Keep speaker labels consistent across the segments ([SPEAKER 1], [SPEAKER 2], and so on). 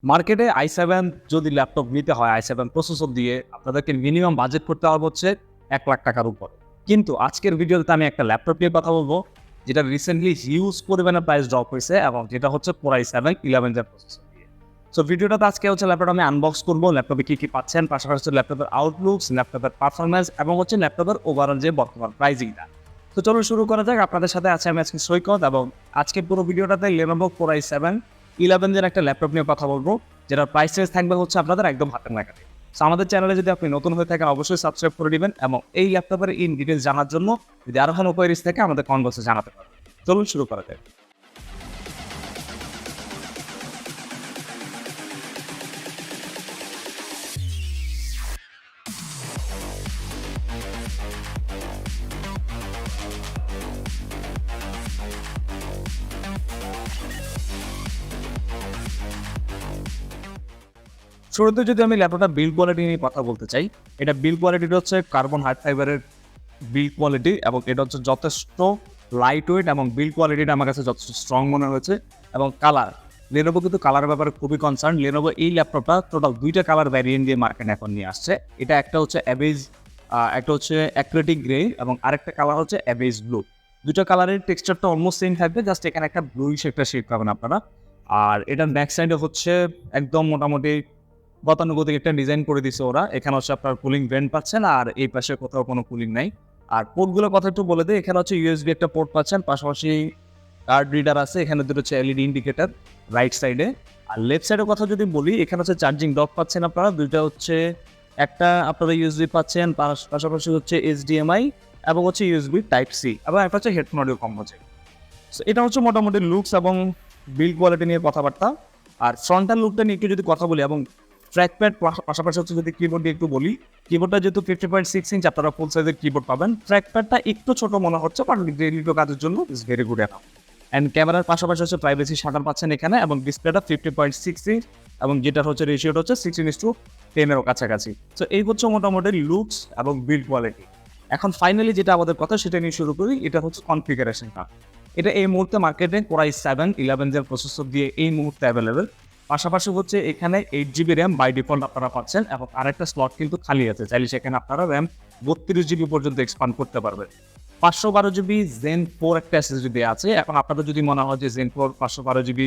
[SPEAKER 1] মার্কেটে i7 যদি laptop নিতে হয় i7 প্রসেসর দিয়ে আপনাদেরকে মিনিমাম বাজেট করতে হবে হচ্ছে 1 লাখ টাকার উপরে। কিন্তু আজকের ভিডিওতে আমি একটা ল্যাপটপ নিয়ে কথা বলবো যেটা রিসেন্টলি হিউজ পরিমাণে প্রাইস ড্রপ হয়েছে এবং যেটা হচ্ছে Core i7 11 জেন প্রসেসর দিয়ে। সো ভিডিওটাতে আজকে হচ্ছে ল্যাপটপ আমি আনবক্স করবো, ল্যাপটপে কি পাচ্ছেন, পাশাপাশি হচ্ছে ল্যাপটপের আউটলুকস, ল্যাপটপের পারফরমেন্স এবং হচ্ছে ল্যাপটপের ওভারঅল যে বর্তমান প্রাইসিংটা। তো চলুন শুরু করা যাক। আপনাদের সাথে আছে আমি আজকে সৈকত এবং আজকে পুরো ভিডিওটাতে Lenovo Core i7 11 জেন একটা ল্যাপটপ নিয়ে কথা বলবো যেটার প্রাইস রেঞ্জ থাকবে হচ্ছে আপনাদের একদম হাতের নাগালে। সো আমাদের চ্যানেলে যদি আপনি নতুন হয়ে থাকেন অবশ্যই সাবস্ক্রাইব করে দিবেন এবং এই ল্যাপটপের ইন ডিটেলস জানার জন্য যদি আরো কোনো কোয়েরিজ থাকে আমাদের কমেন্ট বক্সে জানাতে পারেন। চলুন শুরু করা যাক। শুরুতে যদি আমি ল্যাপটপটা বিল্ড কোয়ালিটি নিয়ে কথা বলতে চাই, এটা বিল্ড কোয়ালিটিটা হচ্ছে কার্বন হার্ড ফাইবারের বিল্ড কোয়ালিটি এবং এটা হচ্ছে যথেষ্ট লাইট ওয়েট এবং বিল্ড কোয়ালিটিটা আমার কাছে যথেষ্ট স্ট্রং মনে হয়েছে। এবং কালার, Lenovo কিন্তু কালারের ব্যাপারে খুবই কনসার্ন। Lenovo এই ল্যাপটপটা টোটাল 2টা কালার ভ্যারিয়েন্ট দিয়ে মার্কেটে এখন নিয়ে আসছে। এটা একটা হচ্ছে অ্যাবেজ, একটা হচ্ছে অ্যাক্রিলিক গ্রে এবং আরেকটা কালার হচ্ছে অ্যাবেজ ব্লু। 2টা কালারের টেক্সচারটা অলমোস্ট সেম থাকবে, জাস্ট এখানে একটা ব্লুইশ একটা শেড পাবেন আপনারা। আর এটার ব্যাক সাইডে হচ্ছে একদম মোটামুটি গতানুগতিক একটা ডিজাইন করে দিছে ওরা। এখানে হচ্ছে আপনার কুলিং ভেন্ট পাচ্ছেন আর এই পাশে কোথাও কোনো কুলিং নাই। আর পোর্টগুলোর কথা একটু বলে দিই, এখানে হচ্ছে ইউএসবি একটা পোর্ট পাচ্ছেন, পাশাপাশি কার্ড রিডার আছে, এখানে দুটো হচ্ছে এলইডি ইন্ডিকেটার রাইট সাইডে। আর লেফট সাইডের কথা যদি বলি, এখানে হচ্ছে চার্জিং ডক পাচ্ছেন আপনারা দুইটা, হচ্ছে একটা আপনারা ইউএসবি পাচ্ছেন, পাশাপাশি হচ্ছে এইচডিএমআই এবং হচ্ছে ইউএসবি টাইপ সি এবং একটা হচ্ছে হেডফোন অডিও কম্বো। সো এটা হচ্ছে মোটামুটি লুকস এবং বিল্ড কোয়ালিটি নিয়ে কথাবার্তা। আর ফ্রন্টাল লুকটা নিয়ে একটু যদি কথা বলি এবং ট্র্যাকপ্যাড পাশাপাশি হচ্ছে যদি কিবোর্ড দিয়ে একটু বলি, কিবোর্ডটা যেহেতু 50.6 ইঞ্চ আপনারা ফুল সাইজের কিবোর্ড পাবেন। ট্র্যাকপ্যাডটা একটু ছোট মনে হচ্ছে বাট ডেইলি কাজের জন্য is very good enough. And ক্যামেরার পাশাপাশি হচ্ছে প্রাইভেসি শাটার পাচ্ছেন এখানে এবং ডিসপ্লেটা 50.6 ইঞ্চ এবং যেটার হচ্ছে রেশিওটা হচ্ছে 16:10 কাছাকাছি। সো এই হচ্ছে মোটামুটি লুকস এবং বিল্ড কোয়ালিটি। এখন ফাইনালি যেটা আমাদের কথা সেটা নিয়ে শুরু করি, এটা হচ্ছে কনফিগারেশনটা। এটা এই মুহূর্তে মার্কেটে Core i7 11 জেন প্রসেসর দিয়ে এই মুহূর্তে অ্যাভেলেবেল। পাশাপাশি হচ্ছে এখানে 8GB র্যাম বাই ডিফল্ট আপনারা পাচ্ছেন এবং আরেকটা স্লট কিন্তু খালি আছে, চাইলে সেখানে আপনারা র্যাম 32GB পর্যন্ত এক্সপান্ড করতে পারবেন। 512GB Zen 4 একটা এসএসডি দেওয়া আছে। এখন আপনাদের যদি মনে হয় যে Zen 4 512GB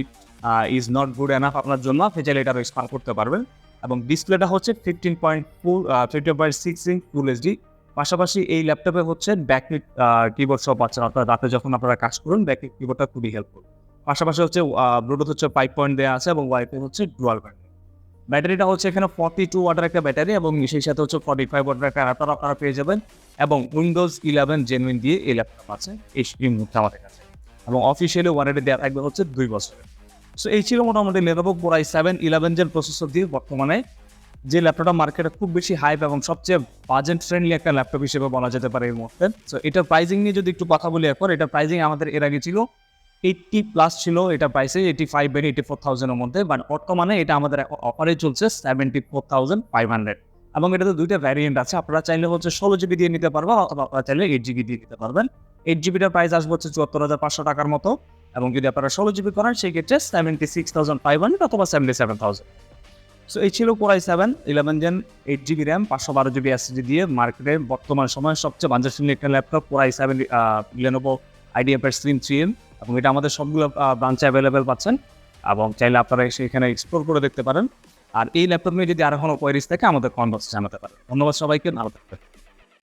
[SPEAKER 1] is not good enough আপনার জন্য, আপনি চাইলে এটা এক্সপান্ড করতে পারবেন। এবং ডিসপ্লেটা হচ্ছে 15.6 ইঞ্চ ফুল এইচডি। পাশাপাশি এই ল্যাপটপে হচ্ছে ব্যাকলিট কিবোর্ড সহ পাচ্ছেন, আপনারা রাতে যখন আপনারা কাজ করুন ব্যাকলিট কিবোর্ডটা খুবই হেল্পফুল। পাশাপাশি হচ্ছে ব্লুটুথ হচ্ছে 5 পয়েন্ট দেওয়া আছে এবং ওয়াইফাই হচ্ছে ডুয়াল ব্যান্ড। ব্যাটারিটা হচ্ছে এখানে 42 ওয়াটের একটা ব্যাটারি এবং সেই সাথে হচ্ছে 45 ওয়াটের একটা অ্যাডাপ্টার আপনারা পেয়ে যাবেন। এবং উইন্ডোজ 11 জেনুইন দিয়ে এই ল্যাপটপ আছে এই মুহূর্তে আমাদের কাছে এবং অফিসিয়ালি ওয়ারেন্টি দেওয়া থাকবে হচ্ছে 2 বছরের। সো এই ছিল মোটামুটি Lenovo Core i7 11 gen processor দিয়ে বর্তমানে যে ল্যাপটপটা মার্কেটে খুব বেশি হাইপ এবং সবচেয়ে বাজেট ফ্রেন্ডলি একটা ল্যাপটপ হিসেবে বলা যেতে পারে এই মুহূর্তে। সো এটার প্রাইসিং নিয়ে যদি একটু কথা বলি, এরপর এটার প্রাইসিং আমাদের এর আগে ছিল 80+ ছিল, এটা প্রাইসে 84,000 এর মধ্যে, বাট বর্তমানে এটা আমাদের অফারে চলছে 74,500 এবং এটাতে 2টা ভ্যারিয়েন্ট আছে। আপনারা চাইলে হচ্ছে 16GB দিয়ে নিতে পারবেন অথবা আপনারা চাইলে 8GB দিয়ে নিতে পারবেন। 8GBটার প্রাইস আসবে হচ্ছে 74,500 টাকার মতো এবং যদি আপনারা 16GB করেন সেই ক্ষেত্রে 76,500 অথবা 77,000। সো এই ছিল Core i7 11 gen 8GB RAM 512GB SSD দিয়ে মার্কেটে বর্তমান সময়ে সবচেয়ে বাজেট ফ্রেন্ডলি একটা laptop Core i7 Lenovo Ideapad Slim 3M এবং এটা আমাদের সবগুলো ব্রাঞ্চে অ্যাভেলেবেল পাচ্ছেন এবং চাইলে আপনারা এসে এখানে এক্সপ্লোর করে দেখতে পারেন। আর এই ল্যাপটপ নিয়ে যদি আরো কোনো কোয়েরিজ থাকে আমাদের কমেন্ট বক্সে জানাতে পারেন। ধন্যবাদ সবাইকে, ভালো থাকবেন।